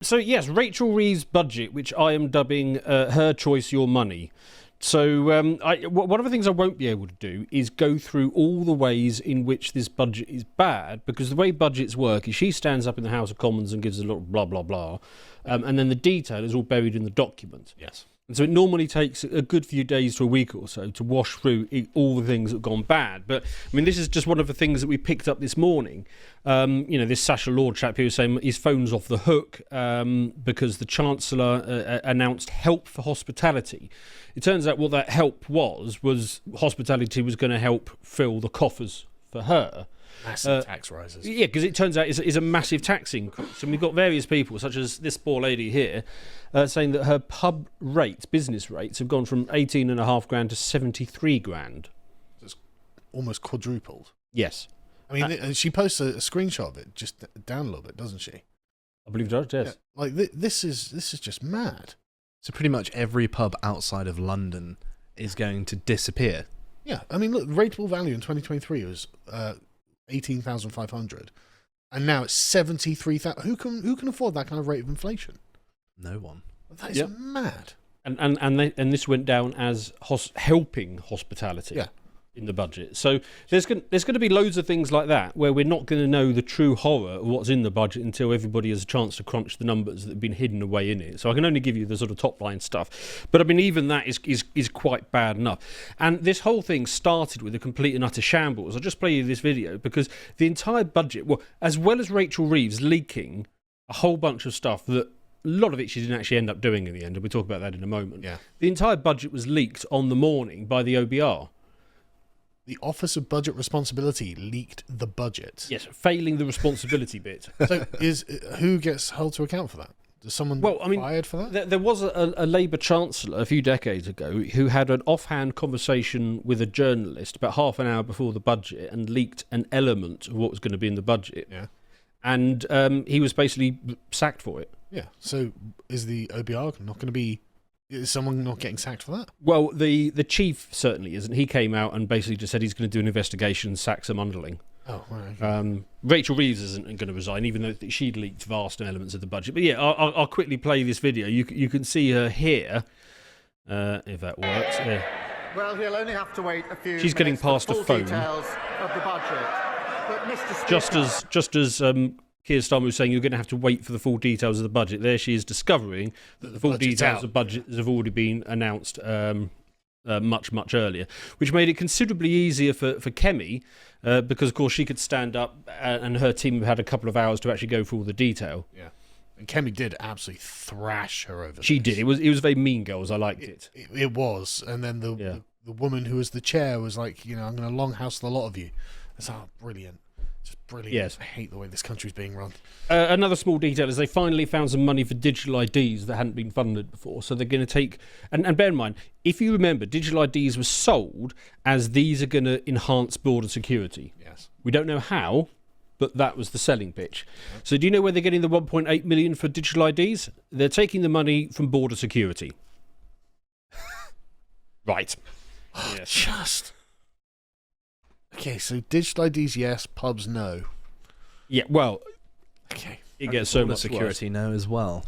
So yes, Rachel Reeves' budget, which I am dubbing her choice, your money. So one of the things I won't be able to do is go through all the ways in which this budget is bad, because the way budgets work is she stands up in the House of Commons and gives a little blah, blah, blah, and then the detail is all buried in the document. Yes. And so it normally takes a good few days to a week or so to wash through all the things that have gone bad. But, I mean, this is just one of the things that we picked up this morning. This Sacha Lord chap who was saying his phone's off the hook because the Chancellor announced help for hospitality. It turns out what that help was hospitality was going to help fill the coffers for her. Massive tax rises. Yeah, because it turns out it's a massive tax increase. And we've got various people, such as this poor lady here, saying that her pub rates, business rates, have gone from 18.5 grand to 73 grand. It's almost quadrupled. Yes. I mean, she posts a screenshot of it, just down a little bit, doesn't she? I believe it does, yes. Yeah, like, this is just mad. So pretty much every pub outside of London is going to disappear. Yeah, I mean, look, rateable value in 2023 was 18,500, and now it's 73,000. Who can afford that kind of rate of inflation? No one. That is mad. And this went down as helping hospitality. Yeah. In the budget. So there's going to be loads of things like that where we're not going to know the true horror of what's in the budget until everybody has a chance to crunch the numbers that have been hidden away in it. So I can only give you the sort of top line stuff. But I mean, even that is quite bad enough. And this whole thing started with a complete and utter shambles. I'll just play you this video because the entire budget, well, as well as Rachel Reeves leaking a whole bunch of stuff that a lot of it she didn't actually end up doing in the end, and we'll talk about that in a moment. Yeah. The entire budget was leaked on the morning by the OBR. The Office of Budget Responsibility leaked the budget. Yes, failing the responsibility bit. So who gets held to account for that? Does someone fired for that? There was a Labour Chancellor a few decades ago who had an offhand conversation with a journalist about half an hour before the budget and leaked an element of what was going to be in the budget. Yeah. And he was basically sacked for it. Yeah. So is the OBR not going to be... Is someone not getting sacked for that? Well, the chief certainly isn't. He came out and basically just said he's going to do an investigation and sack some underling. Oh, right. Rachel Reeves isn't going to resign, even though she'd leaked vast elements of the budget. But yeah, I'll quickly play this video. You can see her here, if that works. Yeah. Well, he'll only have to wait a few She's getting past for a full phone. details of the budget. But Mr. Speaker, Just as Keir Starmer was saying you're going to have to wait for the full details of the budget, there she is discovering that the full details of the budget have already been announced much, much earlier, which made it considerably easier for Kemi, because, of course, she could stand up and her team had a couple of hours to actually go through all the detail. Yeah. And Kemi did absolutely thrash her over She this. did. It was very Mean Girls. I liked it. It was. And then the woman who was the chair was like, I'm going to longhouse the lot of you. It's brilliant. Just brilliant. Yes. I hate the way this country's being run. Another small detail is they finally found some money for digital IDs that hadn't been funded before. So they're going to take... And bear in mind, if you remember, digital IDs were sold as these are going to enhance border security. Yes. We don't know how, but that was the selling pitch. Okay. So do you know where they're getting the 1.8 million for digital IDs? They're taking the money from border security. Right. Yes. Just... Okay, so digital IDs, yes. Pubs, no. Yeah, well... Okay. It gets so much security worse. now as well.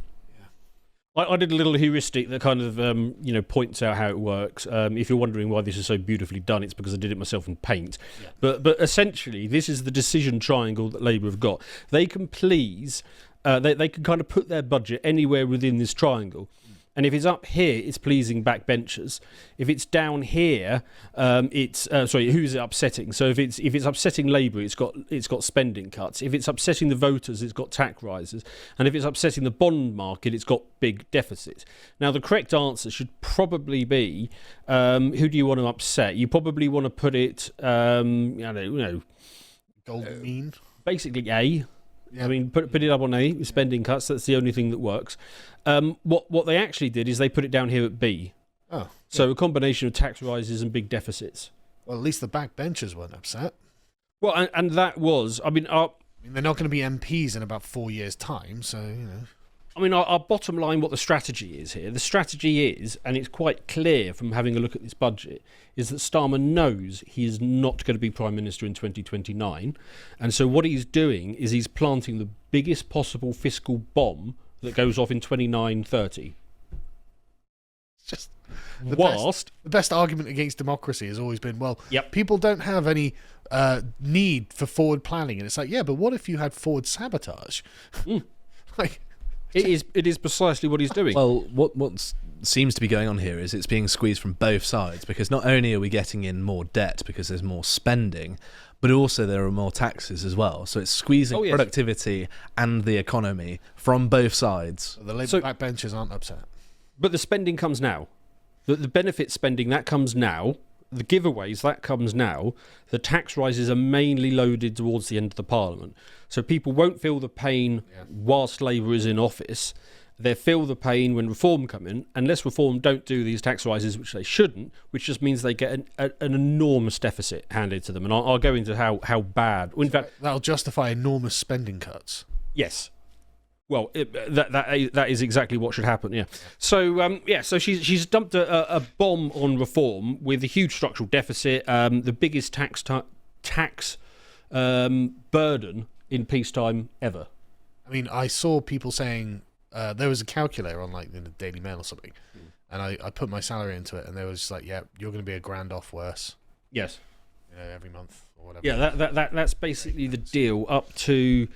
I did a little heuristic that kind of points out how it works. If you're wondering why this is so beautifully done, it's because I did it myself in Paint. Yeah. But essentially, this is the decision triangle that Labour have got. They can please, they can kind of put their budget anywhere within this triangle. And if it's up here, it's pleasing backbenchers. If it's down here, it's who's it upsetting? So if it's upsetting Labour, it's got spending cuts. If it's upsetting the voters, it's got tax rises. And if it's upsetting the bond market, it's got big deficits. Now the correct answer should probably be who do you want to upset? You probably want to put it golden mean. Basically A. Yeah. I mean, put it up on A, spending cuts. That's the only thing that works. What they actually did is they put it down here at B. Oh. Yeah. So a combination of tax rises and big deficits. Well, at least the backbenchers weren't upset. Well, and that was, they're not going to be MPs in about 4 years' time, so, our bottom line, what the strategy is here, the strategy is, and it's quite clear from having a look at this budget, is that Starmer knows he is not going to be Prime Minister in 2029. And so what he's doing is he's planting the biggest possible fiscal bomb that goes off in 2930. It's just Whilst the best argument against democracy has always been, well, Yep. people don't have any need for forward planning, and it's like, yeah, but what if you had forward sabotage? Like, it is precisely what he's doing. Well, what seems to be going on here is it's being squeezed from both sides, because not only are we getting in more debt because there's more spending, but also there are more taxes as well. So it's squeezing productivity and the economy from both sides. the Labour backbenchers aren't upset. But the spending comes now. The benefit spending, that comes now. The giveaways, that comes now. The tax rises are mainly loaded towards the end of the Parliament. So people won't feel the pain whilst Labour is in office. They feel the pain when Reform come in, unless Reform don't do these tax rises, which they shouldn't, which just means they get an enormous deficit handed to them. And I'll go into how bad. In fact, That'll justify enormous spending cuts. yes. Well, that is exactly what should happen. Yeah. So so she's dumped a bomb on Reform with a huge structural deficit, the biggest tax burden in peacetime ever. I mean, I saw people saying there was a calculator on, like, in the Daily Mail or something, and I put my salary into it, and they was just like, yeah, you're going to be £1,000 off worse. Yes. Every month or whatever. Yeah, that's basically the deal up to.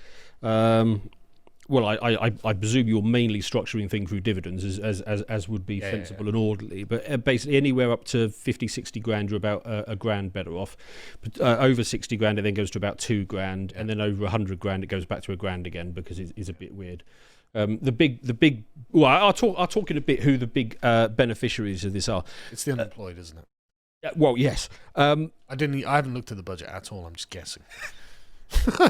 Well, I presume you're mainly structuring things through dividends as would be sensible and orderly, but basically anywhere up to 50, 60 grand, you're about a grand better off. But over 60 grand, it then goes to about 2 grand, and then over 100 grand, it goes back to a grand again, because it's a bit weird. The big. Well, I'll talk in a bit who the big beneficiaries of this are. It's the unemployed, isn't it? Well, yes. I haven't looked at the budget at all. I'm just guessing.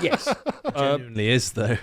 Yes. It genuinely is, though.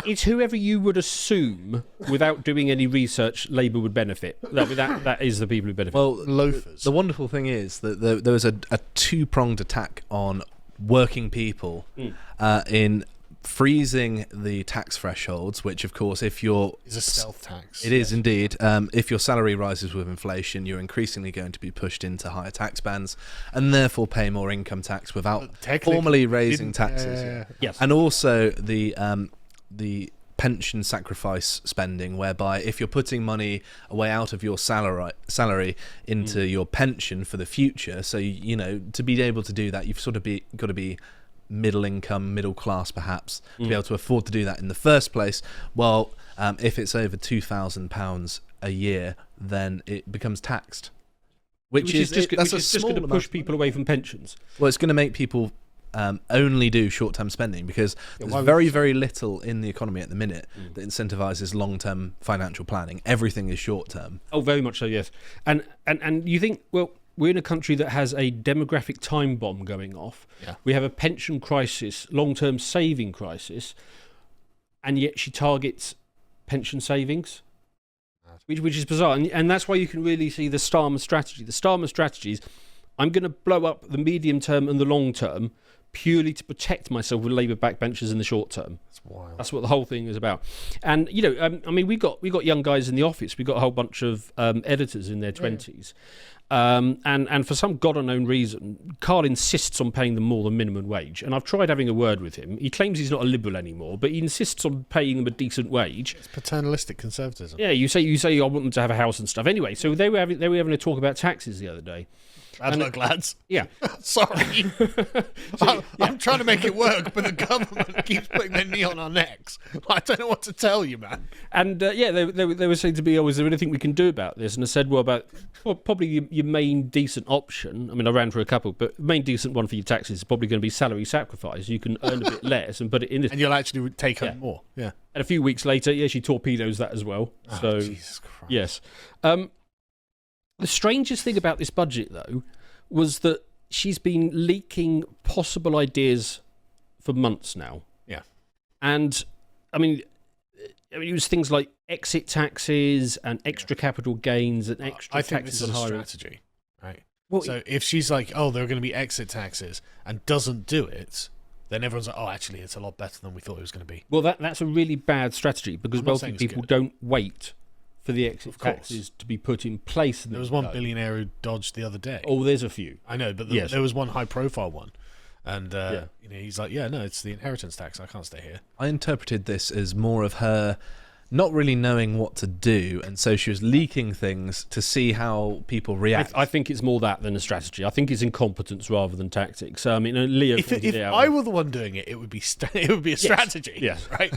It's whoever you would assume, without doing any research, Labour would benefit. That is the people who benefit. Well, Loafers. the wonderful thing is that there was a two-pronged attack on working people in freezing the tax thresholds, which, of course, if you're... is a stealth tax. It is indeed. If your salary rises with inflation, you're increasingly going to be pushed into higher tax bands and therefore pay more income tax without formally raising taxes. Yes. And also the pension sacrifice spending, whereby if you're putting money away out of your salary into your pension for the future, so, you know, to be able to do that, you've sort of got to be middle income, middle class perhaps, to be able to afford to do that in the first place. Well, if it's over £2,000 a year, then it becomes taxed, which is just going to push people away from pensions. Well, it's going to make people only do short-term spending, because there's very little in the economy at the minute that incentivizes long-term financial planning. Everything is short-term. Oh, very much so, yes. And you think, well, we're in a country that has a demographic time bomb going off. Yeah. We have a pension crisis, long-term saving crisis, and yet she targets pension savings, which is bizarre. And that's why you can really see the Starmer strategy. The Starmer strategy is, I'm going to blow up the medium term and the long term purely to protect myself with Labour backbenchers in the short term. That's wild. That's what the whole thing is about. And, you know, I mean, we got young guys in the office. We got a whole bunch of editors in their 20s. And for some God unknown reason, Carl insists on paying them more than minimum wage. And I've tried having a word with him. He claims he's not a liberal anymore, but he insists on paying them a decent wage. It's paternalistic conservatism. Yeah, you say I want them to have a house and stuff. Anyway, so they were having a talk about taxes the other day. Bad luck, lads. Yeah. Sorry. I'm trying to make it work, but the government keeps putting their knee on our necks. I don't know what to tell you, man. And they were saying to me, is there anything we can do about this? And I said, probably your main decent option. I mean, I ran for a couple, but the main decent one for your taxes is probably going to be salary sacrifice. You can earn a bit less and put it in this. And you'll actually take home more. Yeah. And a few weeks later, she torpedoes that as well. So, Jesus Christ. Yes. The strangest thing about this budget, though, was that she's been leaking possible ideas for months now. Yeah. And, I mean, it was things like exit taxes and extra capital gains and extra taxes on hiring. Strategy, right? Well, so if she's like, oh, there are going to be exit taxes, and doesn't do it, then everyone's like, oh, actually, it's a lot better than we thought it was going to be. Well, that's a really bad strategy, because wealthy people don't wait for the exit taxes to be put in place. There was one billionaire who dodged the other day. Oh, there's a few. I know, but there was one high-profile one. And he's like, yeah, no, it's the inheritance tax. I can't stay here. I interpreted this as more of her not really knowing what to do, and so she was leaking things to see how people react. I think it's more that than a strategy. I think it's incompetence rather than tactics. I mean, Leo If pointed it out. I were the one doing it, it would be a strategy. Yes. Right.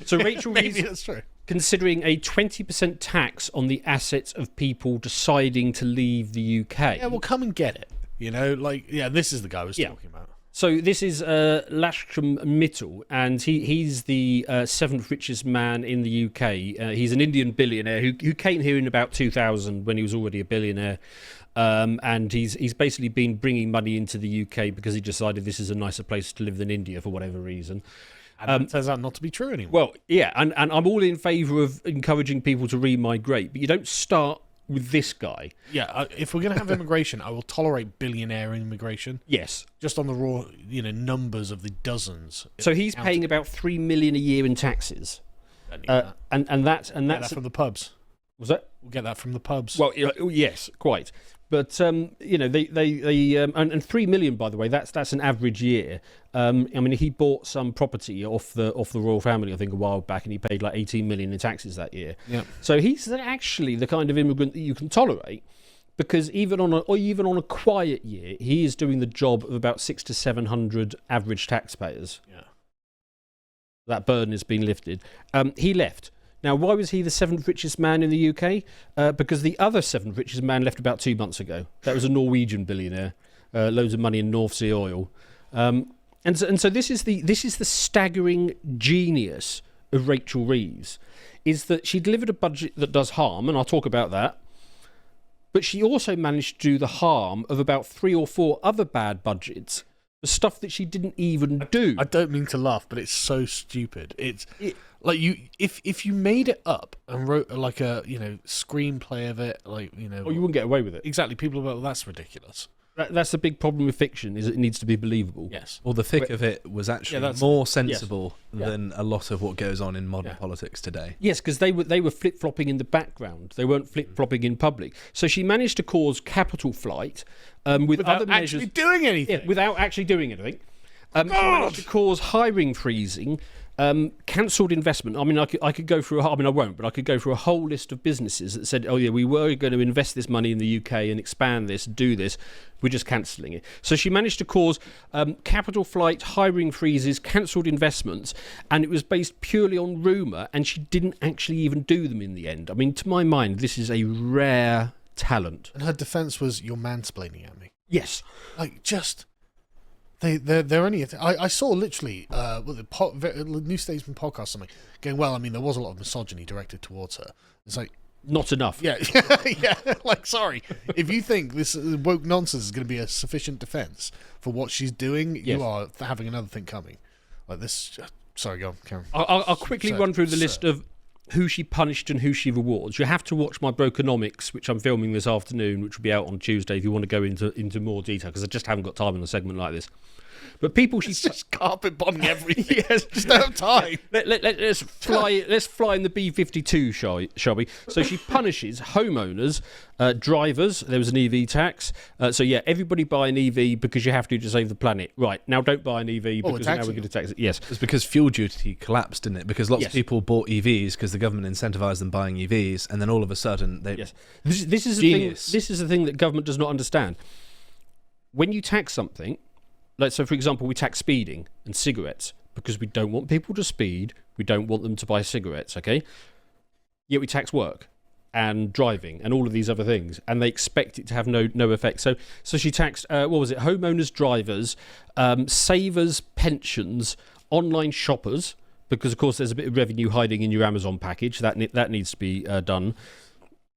So Rachel Maybe Reeves that's true. considering a 20% tax on the assets of people deciding to leave the UK. Yeah, well, come and get it. You know, this is the guy I was talking about. So this is Lashkam Mittal, and he's the seventh richest man in the UK. He's an Indian billionaire who came here in about 2000 when he was already a billionaire. And he's basically been bringing money into the UK because he decided this is a nicer place to live than India for whatever reason. And it turns out not to be true anymore. Well, yeah, and I'm all in favour of encouraging people to remigrate, but you don't start with this guy. Yeah, if we're going to have immigration, I will tolerate billionaire immigration. Yes. Just on the raw, numbers of the dozens. So he's paying about $3 million a year in taxes. And that's Get that from the pubs. Was that? We'll get that from the pubs. Well, yes, quite. But they and $3 million, by the way, that's an average year. I mean, he bought some property off the royal family, I think, a while back, and he paid like 18 million in taxes that year. Yeah. So he's actually the kind of immigrant that you can tolerate, because even on a quiet year, he is doing the job of about 600 to 700 average taxpayers. Yeah. That burden has been lifted. He left. Now, why was he the seventh richest man in the UK? Because the other seventh richest man left about 2 months ago. That was a Norwegian billionaire, loads of money in North Sea oil, and so this is the staggering genius of Rachel Reeves, is that she delivered a budget that does harm, and I'll talk about that. But she also managed to do the harm of about 3 or 4 other bad budgets. The stuff that she didn't even do. I don't mean to laugh, but it's so stupid. Like if you made it up and wrote like a screenplay of it, Or you wouldn't get away with it. Exactly. People are like, well, that's ridiculous. That's the big problem with fiction, is it needs to be believable. Yes. Well, the thick of it was actually more sensible than a lot of what goes on in modern politics today. Yes, because they were flip-flopping in the background. They weren't flip-flopping in public. So she managed to cause capital flight Without other measures. doing anything. Yeah, without actually doing anything. She managed to cause hiring freezing, cancelled investment. I mean, I could go through. I won't, but I could go through a whole list of businesses that said, "Oh yeah, we were going to invest this money in the UK and expand this, do this. We're just cancelling it." So she managed to cause capital flight, hiring freezes, cancelled investments, and it was based purely on rumour. And she didn't actually even do them in the end. I mean, to my mind, this is a rare talent. And her defence was, "You're mansplaining at me." Yes, Like just. They're only. I saw literally the New Statesman podcast or something going, well, I mean, there was a lot of misogyny directed towards her. It's like, not enough. yeah, yeah. Like, sorry, if you think this woke nonsense is going to be a sufficient defence for what she's doing, you are having another thing coming. Like this. Sorry, go on, Karen. I'll quickly run through the list of who she punished and who she rewards. You have to watch my Brokenomics, which I'm filming this afternoon, which will be out on Tuesday if you want to go into more detail, because I just haven't got time in a segment like this. But people, she's just carpet bombing everything. Yes, just don't have time. Let's fly in the B-52, shall we? So she punishes homeowners, drivers. There was an EV tax. So yeah, everybody buy an EV because you have to save the planet. Right, now don't buy an EV because now we're going to tax it. Yes, it's because fuel duty collapsed, didn't it? Because lots of people bought EVs because the government incentivized them buying EVs, and then all of a sudden they this is genius. This is the thing that government does not understand. When you tax something. Like, so, for example, we tax speeding and cigarettes because we don't want people to speed. We don't want them to buy cigarettes, okay? Yet we tax work and driving and all of these other things, and they expect it to have no effect. So she taxed, homeowners, drivers, savers, pensions, online shoppers, because, of course, there's a bit of revenue hiding in your Amazon package. That needs to be done.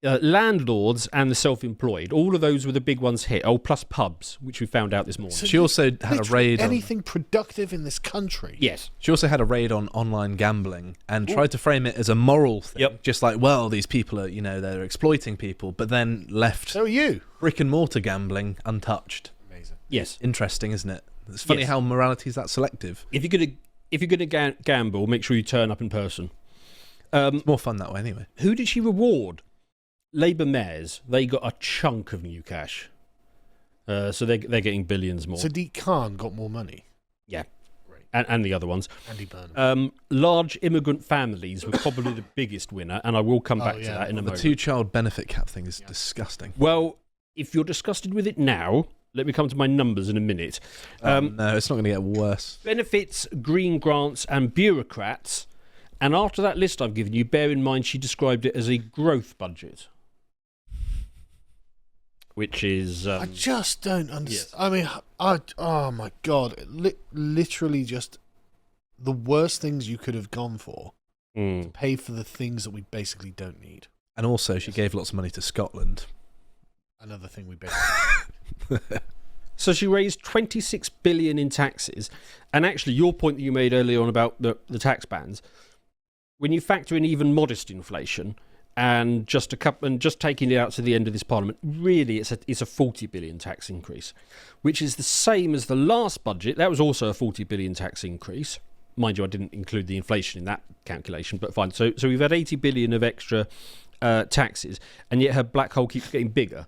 Landlords and the self-employed, all of those were the big ones hit. Oh, plus pubs, which we found out this morning. So she also had a raid on anything productive in this country. Yes, she also had a raid on online gambling and tried to frame it as a moral thing. Yep. Just like, well, these people are, they're exploiting people, but then left So are you. brick and mortar gambling untouched. Amazing. yes. Interesting, isn't it? It's funny how morality is that selective. If you're gonna gamble, make sure you turn up in person. It's more fun that way, anyway. Who did she reward? Labour mayors, they got a chunk of new cash. So they're getting billions more. Sadiq Khan got more money. Yeah. Great. and the other ones. Andy Burnham. Large immigrant families were probably the biggest winner, and I will come back to yeah. that in a The moment. 2-child benefit cap thing is disgusting. Well, if you're disgusted with it now, let me come to my numbers in a minute. No, it's not going to get worse. Benefits, green grants, and bureaucrats. And after that list I've given you, bear in mind she described it as a growth budget. Which is... I just don't understand. I mean, oh my God. Literally just the worst things you could have gone for to pay for the things that we basically don't need. And also, she gave lots of money to Scotland. Another thing we basically So she raised 26 billion in taxes. And actually, your point that you made earlier on about the tax bans, when you factor in even modest inflation and just taking it out to the end of this parliament, really it's a 40 billion tax increase, which is the same as the last budget. That was also a 40 billion tax increase. Mind you, I didn't include the inflation in that calculation, but fine. So we've had 80 billion of extra taxes, and yet her black hole keeps getting bigger.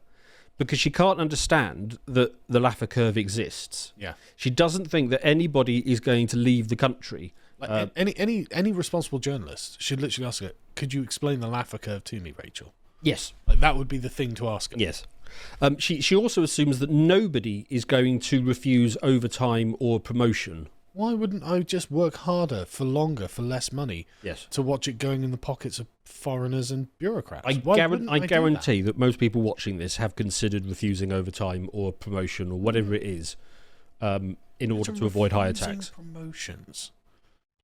Because she can't understand that the Laffer curve exists. Yeah. She doesn't think that anybody is going to leave the country. Like any responsible journalist should literally ask her, could you explain the Laffer curve to me, Rachel? Yes. Like that would be the thing to ask her. Yes. She also assumes that nobody is going to refuse overtime or promotion. Why wouldn't I just work harder for longer for less money? Yes. To watch it going in the pockets of foreigners and bureaucrats? I do guarantee that most people watching this have considered refusing overtime or promotion or whatever it is in order to avoid higher refusing tax. Promotions.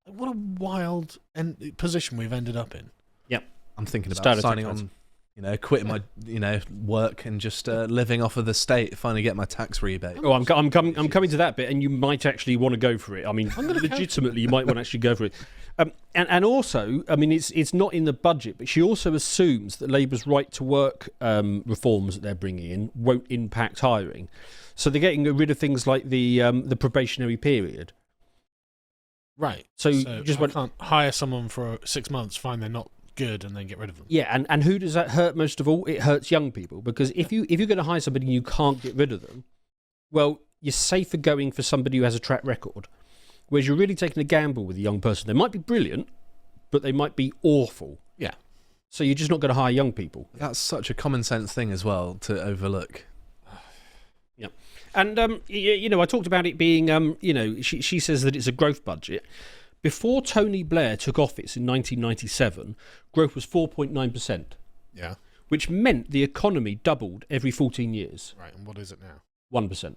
What a wild position we've ended up in. Yep. I'm thinking about Starter signing tax on, quitting my, work and just living off of the state, finally get my tax rebate. Oh, I'm coming to that bit, and you might actually want to go for it. I mean, legitimately, you might want to actually go for it. And also, I mean, it's not in the budget, but she also assumes that Labour's right to work reforms that they're bringing in won't impact hiring. So they're getting rid of things like the probationary period. Right. So you just can't hire someone for 6 months, find they're not good, and then get rid of them. Yeah, and who does that hurt most of all? It hurts young people, because if you're going to hire somebody and you can't get rid of them, well, you're safer going for somebody who has a track record. Whereas you're really taking a gamble with a young person. They might be brilliant, but they might be awful. Yeah. So you're just not going to hire young people. That's such a common sense thing as well to overlook. Yeah. And, I talked about it being, she says that it's a growth budget. Before Tony Blair took office in 1997, growth was 4.9%. Yeah. Which meant the economy doubled every 14 years. Right, and what is it now? 1%.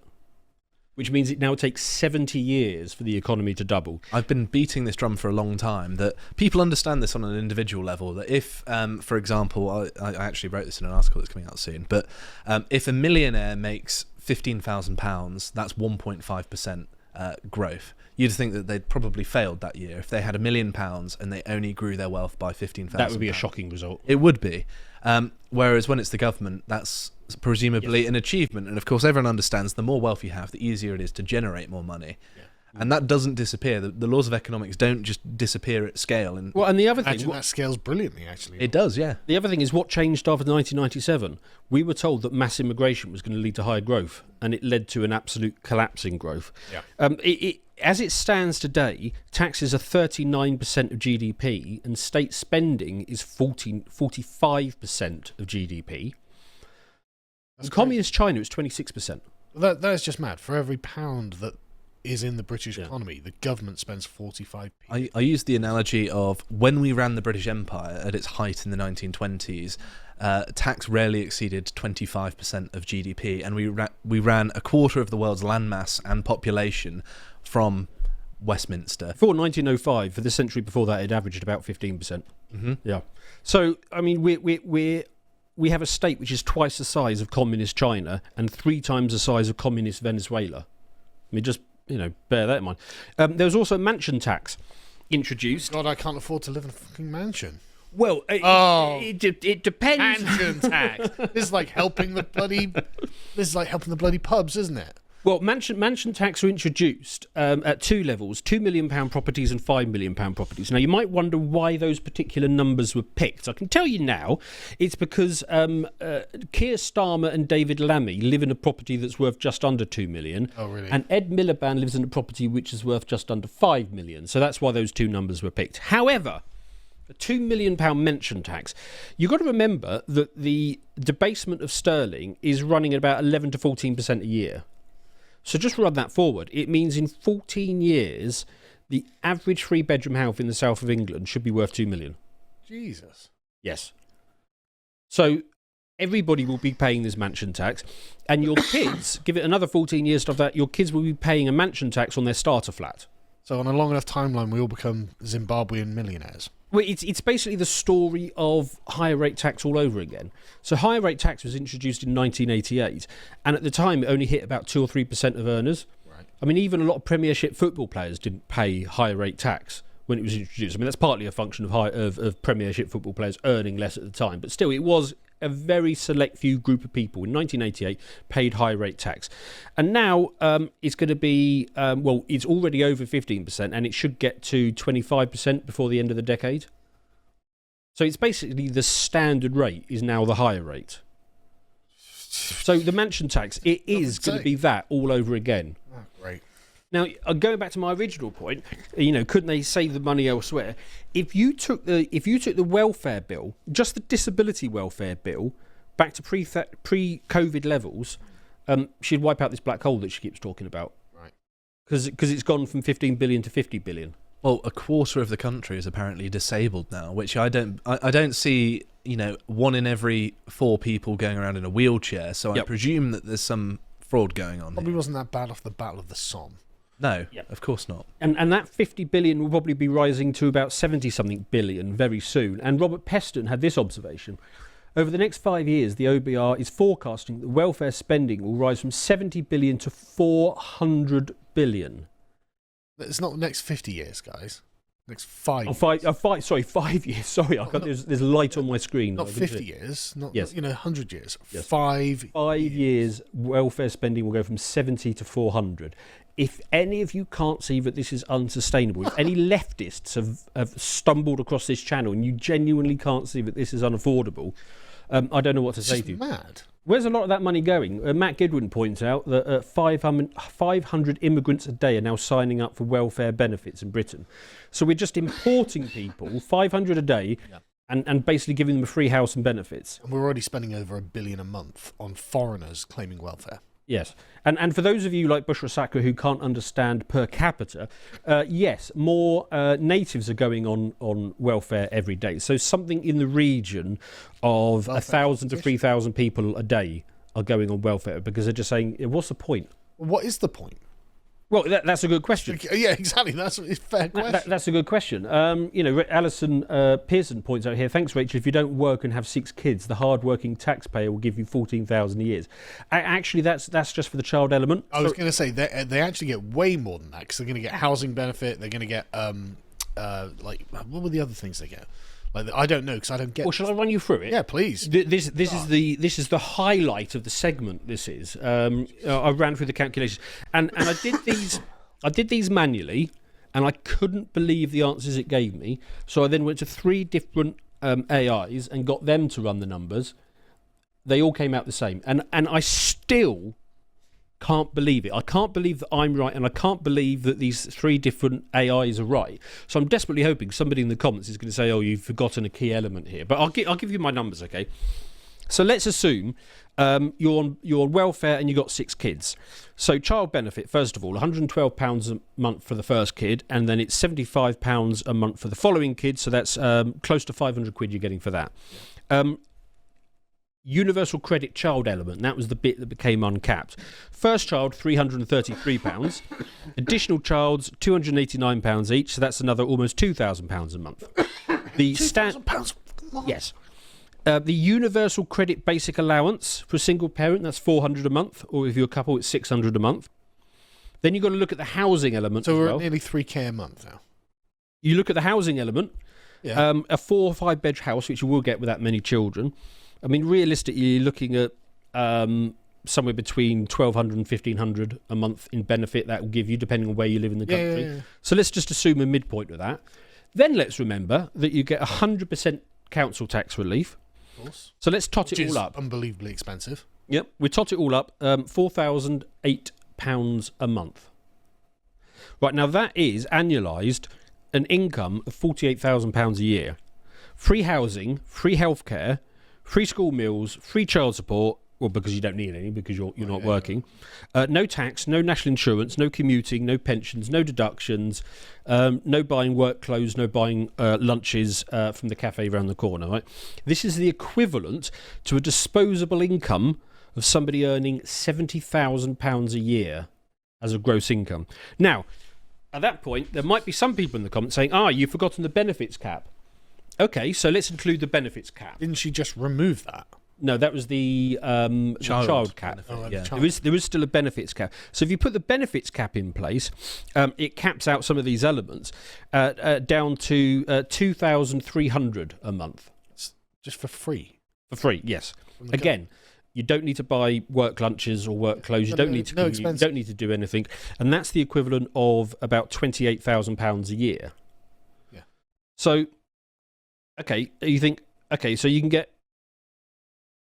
Which means it now takes 70 years for the economy to double. I've been beating this drum for a long time, that people understand this on an individual level, that if, for example, I actually wrote this in an article that's coming out soon, but if a millionaire makes £15,000, that's 1.5% growth. You'd think that they'd probably failed that year if they had £1 million and they only grew their wealth by £15,000. That would be a shocking result. It would be. Whereas when it's the government, that's presumably an achievement. And of course, everyone understands the more wealth you have, the easier it is to generate more money. Yeah. And that doesn't disappear. The laws of economics don't just disappear at scale. And the other thing... that scales brilliantly, actually. It does, yeah. The other thing is what changed after 1997. We were told that mass immigration was going to lead to higher growth, and it led to an absolute collapse in growth. Yeah. As it stands today, taxes are 39% of GDP, and state spending is 45% of GDP. In communist China, it's 26%. That is just mad. For every pound that is in the British economy, the government spends 45p. I use the analogy of when we ran the British Empire at its height in the 1920s, tax rarely exceeded 25% of GDP, and we ran a quarter of the world's landmass and population from Westminster. Before 1905, for the century before that, it averaged about 15%. Mm-hmm. Yeah. So, I mean, we have a state which is twice the size of communist China and 3 times the size of communist Venezuela. I mean, just, bear that in mind. There was also a mansion tax introduced. God, I can't afford to live in a fucking mansion. Well, it depends. Mansion tax. This is like helping the bloody pubs, isn't it? Well, mansion tax are introduced at two levels: £2 million properties and £5 million properties. Now, you might wonder why those particular numbers were picked. I can tell you now, it's because Keir Starmer and David Lammy live in a property that's worth just under £2 million. Oh, really? And Ed Miliband lives in a property which is worth just under £5 million. So that's why those two numbers were picked. However, a £2 million mansion tax, you've got to remember that the debasement of sterling is running at about 11 to 14% a year. So just run that forward. It means in 14 years, the average three-bedroom house in the south of England should be worth £2 million. Jesus. Yes. So everybody will be paying this mansion tax, and your kids, give it another 14 years after that, your kids will be paying a mansion tax on their starter flat. So on a long enough timeline, we all become Zimbabwean millionaires. Well, it's basically the story of higher rate tax all over again. So higher rate tax was introduced in 1988, and at the time it only hit about 2 or 3% of earners. Right. I mean, even a lot of Premiership football players didn't pay higher rate tax when it was introduced. I mean, that's partly a function of Premiership football players earning less at the time, but still, it was a very select few group of people in 1988 paid high rate tax. And now it's going to be, it's already over 15%, and it should get to 25% before the end of the decade. So it's basically the standard rate is now the higher rate. So the mansion tax, it is going to be that all over again. Oh, great. Now, going back to my original point, couldn't they save the money elsewhere? If you took the welfare bill, just the disability welfare bill, back to pre-COVID levels, she'd wipe out this black hole that she keeps talking about. Right. Because it's gone from 15 billion to 50 billion. Well, a quarter of the country is apparently disabled now, which I don't see. 1 in every 4 people going around in a wheelchair. So Yep. I presume that there's some fraud going on. Probably Here. wasn't that bad off the Battle of the Somme. No, Yep. of course not. And that 50 billion will probably be rising to about 70-something billion very soon. And Robert Peston had this observation. Over the next 5 years, the OBR is forecasting that welfare spending will rise from 70 billion to 400 billion. It's not the next 50 years, guys. Next 5 years. 5 years. Sorry, there's light on my screen. Not 50 years. Not, Yes. 100 years. Yes. 5 years, welfare spending will go from 70 to 400. If any of you can't see that this is unsustainable, if any leftists have stumbled across this channel and you genuinely can't see that this is unaffordable, I don't know what to It's say just to you. mad. Where's a lot of that money going? Matt Goodwin points out that 500 immigrants a day are now signing up for welfare benefits in Britain. So we're just importing people, 500 a day, and basically giving them a free house and benefits. And we're already spending over £1 billion a month on foreigners claiming welfare. Yes. And for those of you like Bushra Sakra who can't understand per capita, yes, more natives are going on welfare every day. So something in the region of 1,000 to 3,000 people a day are going on welfare because they're just saying, what's the point? What is the point? Well, that's a good question. Yeah, exactly. That's a fair question. That's a good question. Alison Pearson points out here, thanks, Rachel. If you don't work and have 6 kids, the hard-working taxpayer will give you 14,000 a year. Actually, that's just for the child element. I was going to say, they actually get way more than that because they're going to get housing benefit. They're going to get, what were the other things they get? Like, I don't know because I don't get. Well, shall I run you through it? Yeah, please. This is the highlight of the segment. This is. I ran through the calculations, and I did these manually, and I couldn't believe the answers it gave me. So I then went to 3 different AIs and got them to run the numbers. They all came out the same, and I still can't believe it. I can't believe that I'm right, and I can't believe that these 3 different AIs are right. So I'm desperately hoping somebody in the comments is going to say, "Oh, you've forgotten a key element here." But I'll give you my numbers, okay? So let's assume you're on welfare and you've got 6 kids. So child benefit, first of all, £112 a month for the first kid, and then it's £75 a month for the following kid. So that's close to 500 quid you're getting for that. Universal credit child element, that was the bit that became uncapped. First child, £333. Additional child's £289 each, so that's another almost £2,000 a month. The £2,000 a month? Yes. The universal credit basic allowance for a single parent, that's £400 a month, or if you're a couple, it's £600 a month. Then you've got to look at the housing element So as we're well. at nearly £3,000 a month now. You look at the housing element, Yeah. a 4 or 5 bed house, which you will get with that many children. I mean, realistically, you're looking at somewhere between 1,200 and 1,500 a month in benefit that will give you, depending on where you live in the country. Yeah. So let's just assume a midpoint of that. Then let's remember that you get 100% council tax relief. Of course. So let's tot Which it is all up. unbelievably expensive. Yep, we tot it all up, £4,008 a month. Right, now that is annualised an income of £48,000 a year. Free housing, free healthcare, free school meals, free child support, well, because you don't need any because you're not working. No tax, no national insurance, no commuting, no pensions, no deductions, no buying work clothes, no buying lunches from the cafe around the corner. Right? This is the equivalent to a disposable income of somebody earning £70,000 a year as a gross income. Now, at that point, there might be some people in the comments saying, you've forgotten the benefits cap. Okay, so let's include the benefits cap. Didn't she just remove that? No, that was the child cap. There is still a benefits cap. So if you put the benefits cap in place, it caps out some of these elements down to $2,300 a month. Just for free? For free, yes. Again, you don't need to buy work lunches or work clothes. You don't need to commute, you don't need to do anything. And that's the equivalent of about £28,000 a year. Yeah. So, okay, you think, so you can get...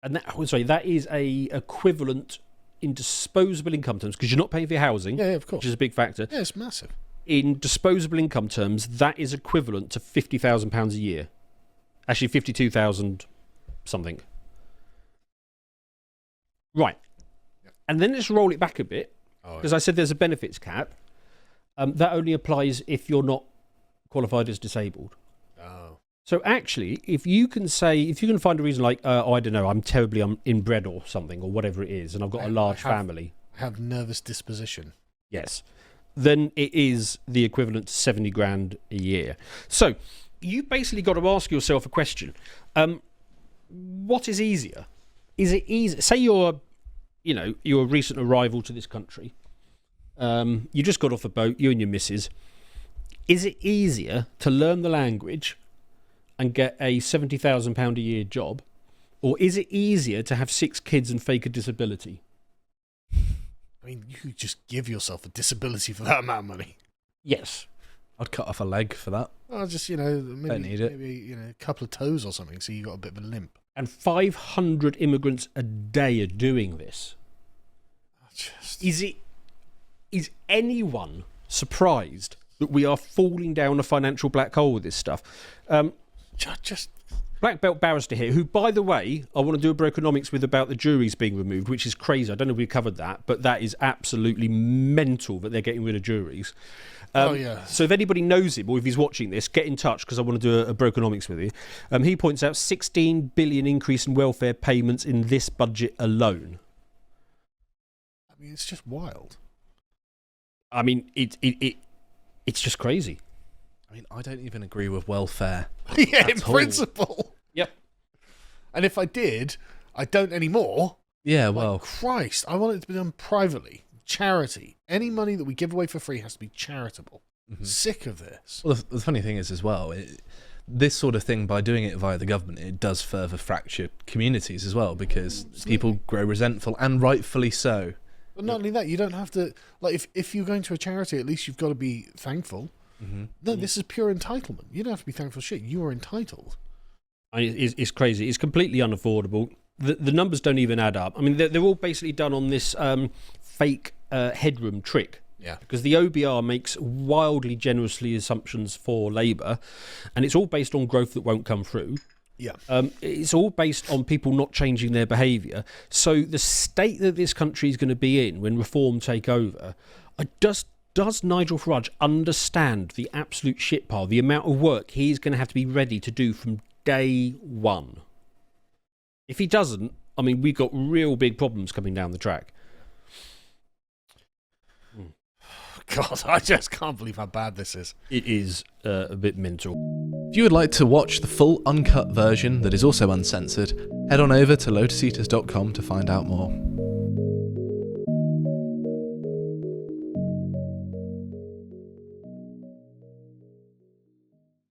And that is a equivalent in disposable income terms, because you're not paying for your housing, yeah, of course, which is a big factor. Yeah, it's massive. In disposable income terms, that is equivalent to £50,000 a year. Actually, 52,000 something. Right. Yep. And then let's roll it back a bit, because I said there's a benefits cap. That only applies if you're not qualified as disabled. Oh. So actually, if you can find a reason like, I don't know, I'm terribly inbred or something, or whatever it is, and I've got a large family. I have nervous disposition. Yes. Then it is the equivalent to 70 grand a year. So you basically got to ask yourself a question. What is easier? Is it easy? Say you're a recent arrival to this country. You just got off a boat, you and your missus. Is it easier to learn the language and get a £70,000 a year job, or is it easier to have 6 kids and fake a disability? I mean, you could just give yourself a disability for that amount of money. Yes. I'd cut off a leg for that. Well, just, maybe a couple of toes or something, so you got a bit of a limp. And 500 immigrants a day are doing this. Is anyone surprised that we are falling down a financial black hole with this stuff? Just Black belt barrister here, who, by the way, I want to do a Brokenomics with about the juries being removed, which is crazy. I don't know if we covered that, but that is absolutely mental that they're getting rid of juries. So if anybody knows him or if he's watching this, get in touch, because I want to do a Brokenomics with you. He points out 16 billion increase in welfare payments in this budget alone. I mean, it's just wild. I mean, it's just crazy. I mean, I don't even agree with welfare. Yeah, in principle. Yep. And if I did, I don't anymore. Yeah, well. Christ, I want it to be done privately. Charity. Any money that we give away for free has to be charitable. Mm-hmm. Sick of this. Well, the funny thing is as well, this sort of thing, by doing it via the government, it does further fracture communities as well, because people grow resentful, and rightfully so. But not only that, you don't have to, like, if you're going to a charity, at least you've got to be thankful. Mm-hmm. No, this is pure entitlement. You don't have to be thankful for shit. You are entitled. It's crazy. It's completely unaffordable. The numbers don't even add up. I mean, they're all basically done on this fake headroom trick. Yeah. Because the OBR makes wildly generously assumptions for Labour, and it's all based on growth that won't come through. Yeah. It's all based on people not changing their behaviour. So the state that this country is going to be in when reform take over, does Nigel Farage understand the absolute shit pile, the amount of work he's going to have to be ready to do from day one? If he doesn't, I mean, we've got real big problems coming down the track. God, I just can't believe how bad this is. It is a bit mental. If you would like to watch the full uncut version that is also uncensored, head on over to lotuseaters.com to find out more.